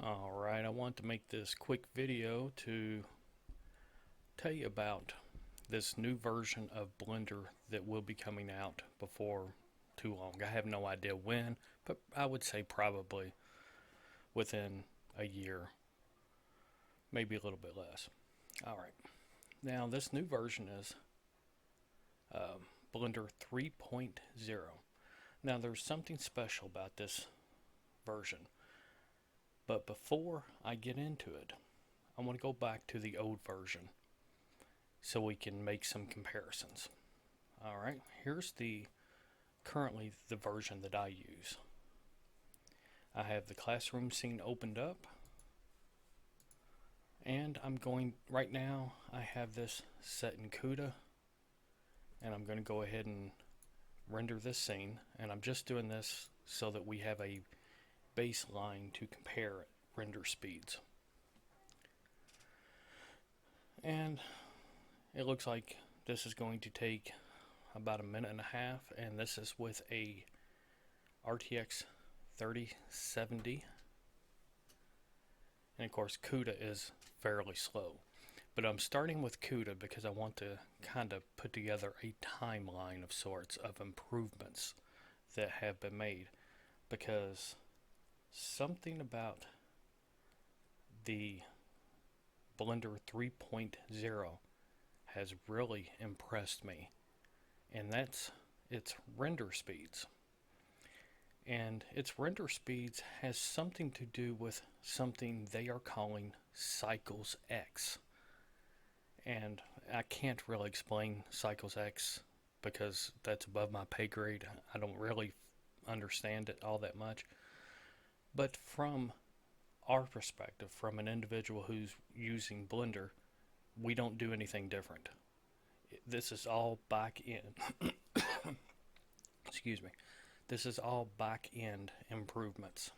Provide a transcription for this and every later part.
Alright, I want to make this quick video to tell you about this new version of Blender that will be coming out before too long. I have no idea when, but I would say probably within a year, maybe a little bit less. Alright, now this new version is Blender 3.0. Now there's something special about this version. But before I get into it, I want to go back to the old version so we can make some comparisons. Alright, here's currently the version that I use. I have the classroom scene opened up, and right now I have this set in cuda, and I'm going to go ahead and render this scene, and I'm just doing this so that we have a baseline to compare render speeds. And it looks like this is going to take about a minute and a half, and this is with a RTX 3070, and of course cuda is fairly slow, but I'm starting with cuda because I want to kind of put together a timeline of sorts of improvements that have been made, because something about the Blender 3.0 has really impressed me, and that's its render speeds. And its render speeds has something to do with something they are calling Cycles X. And I can't really explain Cycles X because that's above my pay grade. I don't really understand it all that much. But from our perspective, from an individual who's using Blender, we don't do anything different. This is all back end. Excuse me. This is all back end improvements.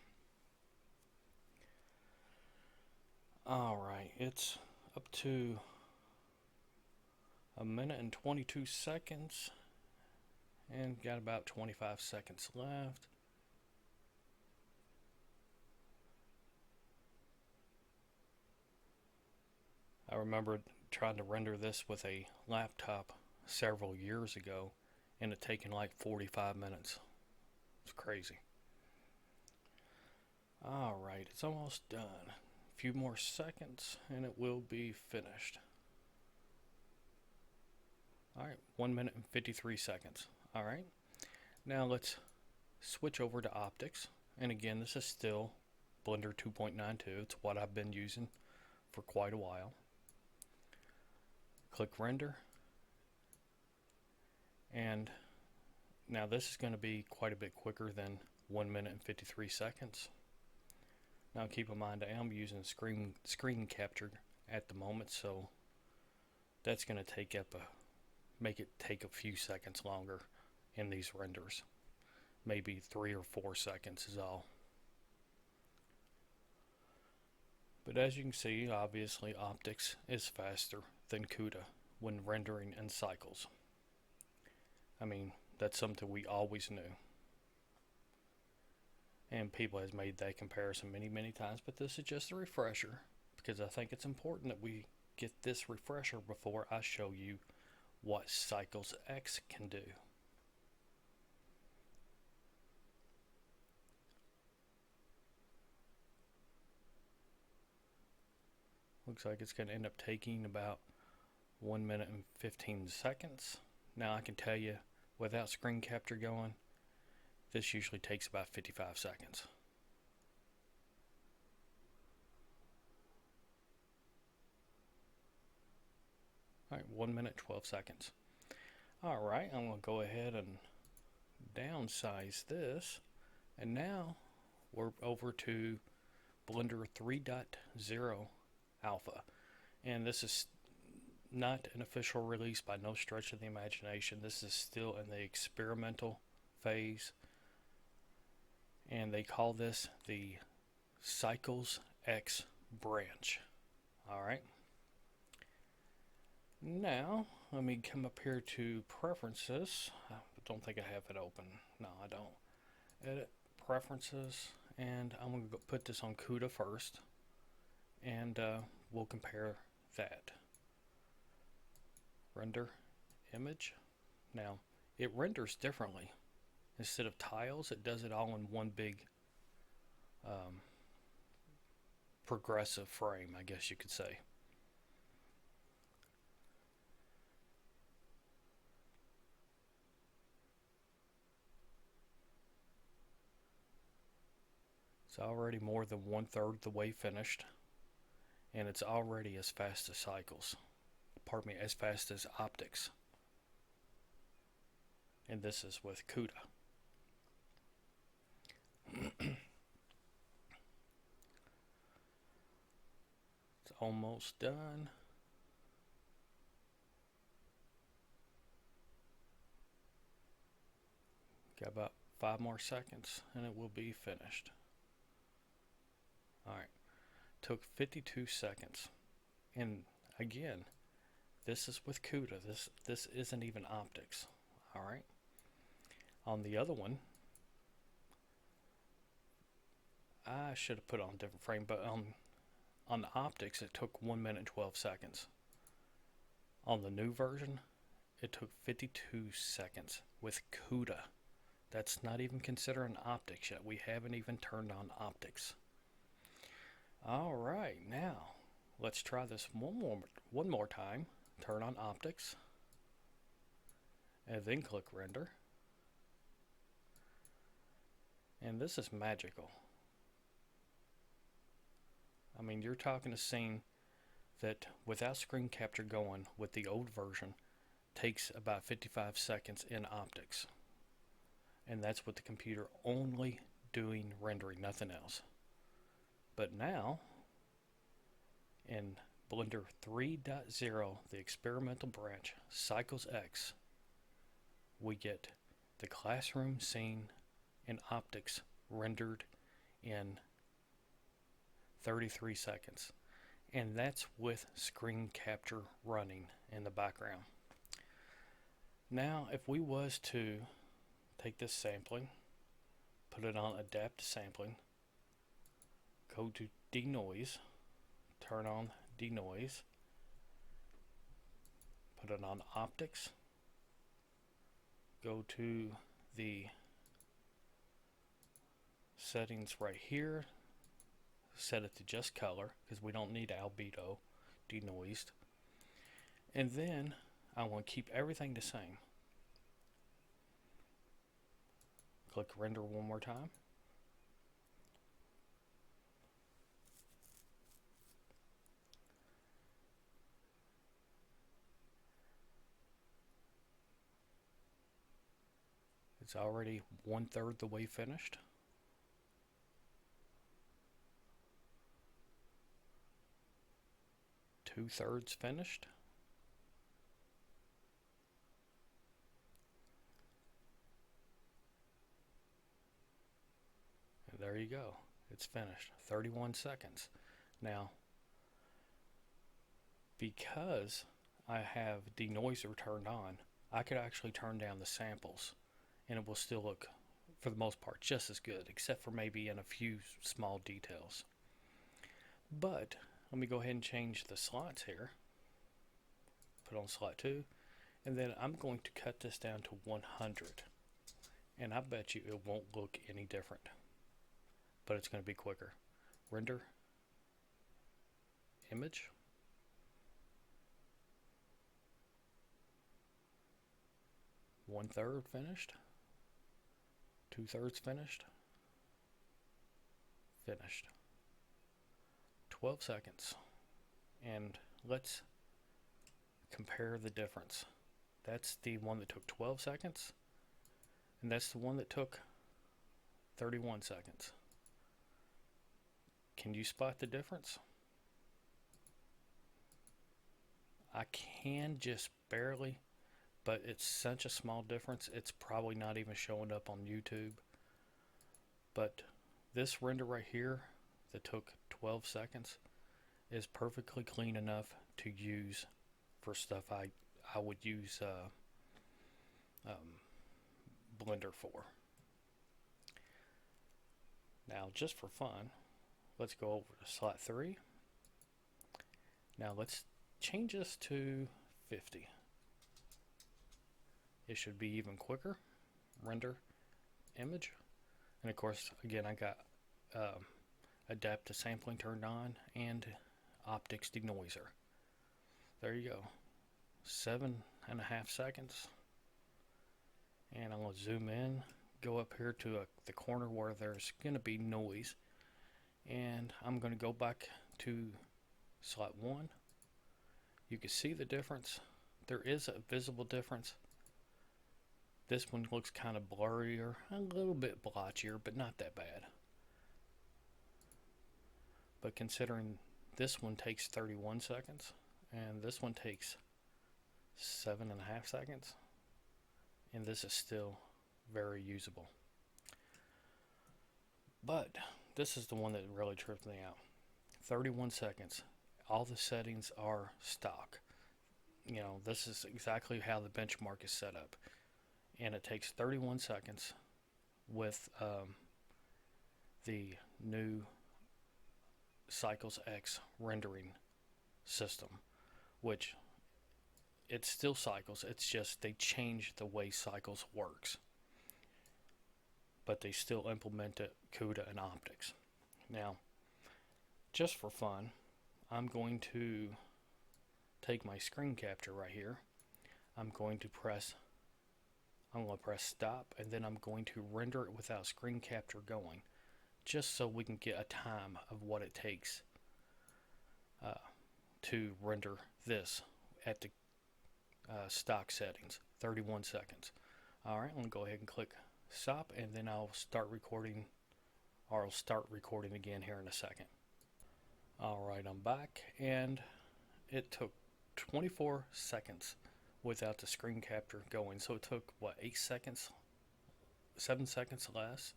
Alright, it's up to a minute and 22 seconds, and got about 25 seconds left. I remember trying to render this with a laptop several years ago, and it taken like 45 minutes. It's crazy. Alright, it's almost done. A few more seconds and it will be finished. Alright, 1 minute and 53 seconds. Alright, now let's switch over to optics. And again, this is still Blender 2.92. It's what I've been using for quite a while. Click render, and now this is going to be quite a bit quicker than 1 minute and 53 seconds. Now keep in mind I am using screen capture at the moment, so that's going to make it take a few seconds longer in these renders. Maybe 3 or 4 seconds is all. But as you can see, obviously optics is faster than cuda when rendering in cycles. I mean, that's something we always knew. And people has made that comparison many times, but this is just a refresher, because I think it's important that we get this refresher before I show you what Cycles X can do. Looks like it's going to end up taking about 1 minute and 15 seconds. Now I can tell you, without screen capture going, this usually takes about 55 seconds. Alright, 1 minute 12 seconds. Alright, I'm going to go ahead and downsize this, and now we're over to Blender 3.0 alpha, and this is not an official release by no stretch of the imagination. This is still in the experimental phase, and they call this the Cycles X branch. Alright, now let me come up here to preferences. I don't think I have it open. No, I don't. Edit preferences, and I'm going to put this on CUDA first, and we'll compare that. Render image. Now, it renders differently. Instead of tiles, it does it all in one big progressive frame, I guess you could say. It's already more than 1/3 the way finished, and it's already as fast as Cycles. Pardon me, as fast as optix. And this is with CUDA. It's almost done. Got about 5 more seconds and it will be finished. Alright, took 52 seconds. And again, this is with CUDA. This isn't even optix. Alright. On the other one, I should have put it on a different frame, but on the optix it took 1 minute and 12 seconds. On the new version, it took 52 seconds with CUDA. That's not even considering optix yet. We haven't even turned on optix. Alright, now let's try this one more time. Turn on optix and then click render. And this is magical. I mean, you're talking a scene that without screen capture going with the old version takes about 55 seconds in optix. And that's with the computer only doing rendering, nothing else. But now, in Blender 3.0, the experimental branch, Cycles X, we get the classroom scene in optix rendered in 33 seconds. And that's with screen capture running in the background. Now, if we was to take this sampling, put it on adapt to sampling, go to denoise, turn on denoise, put it on optix, go to the settings right here, set it to just color because we don't need albedo denoised, and then I want to keep everything the same. Click render one more time. It's already 1/3 the way finished. Two-thirds finished. And there you go. It's finished. 31 seconds. Now, because I have denoiser turned on, I could actually turn down the samples and it will still look, for the most part, just as good, except for maybe in a few small details. But let me go ahead and change the slots here. Put on slot 2, and then I'm going to cut this down to 100. And I bet you it won't look any different, but it's going to be quicker. Render image. One-third finished. Two-thirds finished. Finished. 12 seconds. And let's compare the difference. That's the one that took 12 seconds. And that's the one that took 31 seconds. Can you spot the difference? I can just barely, but it's such a small difference, it's probably not even showing up on YouTube. But this render right here that took 12 seconds is perfectly clean enough to use for stuff I would use Blender for. Now, just for fun, let's go over to slot 3. Now let's change this to 50. It should be even quicker. Render image. And of course, again, I got adapt to sampling turned on and optix denoiser. There you go. 7.5 seconds. And I'm going to zoom in, go up here to the corner where there's going to be noise. And I'm going to go back to slot 1. You can see the difference. There is a visible difference. This one looks kind of blurrier, a little bit blotchier, but not that bad. But considering this one takes 31 seconds and this one takes 7.5 seconds, and this is still very usable. But this is the one that really tripped me out. 31 seconds. All the settings are stock. You know, this is exactly how the benchmark is set up. And it takes 31 seconds with the new Cycles X rendering system, which it's still Cycles, it's just they changed the way Cycles works. But they still implemented CUDA and optix. Now, just for fun, I'm going to take my screen capture right here. I'm going to press stop, and then I'm going to render it without screen capture going, just so we can get a time of what it takes to render this at the stock settings, 31 seconds. Alright, I'm going to go ahead and click stop, and then I'll start recording, or I'll start recording again here in a second. Alright, I'm back, and it took 24 seconds without the screen capture going. So it took, what, 8 seconds? 7 seconds less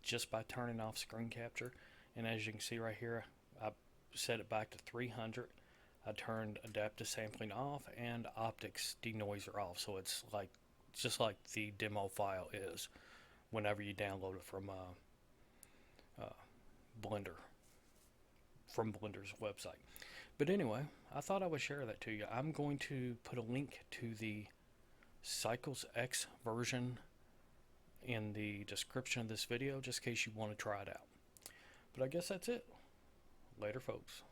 just by turning off screen capture. And as you can see right here, I set it back to 300. I turned adaptive sampling off and optix denoiser off. So it's like just like the demo file is whenever you download it from Blender, from Blender's website. But anyway, I thought I would share that to you. I'm going to put a link to the Cycles X version in the description of this video, just in case you want to try it out. But I guess that's it. Later, folks.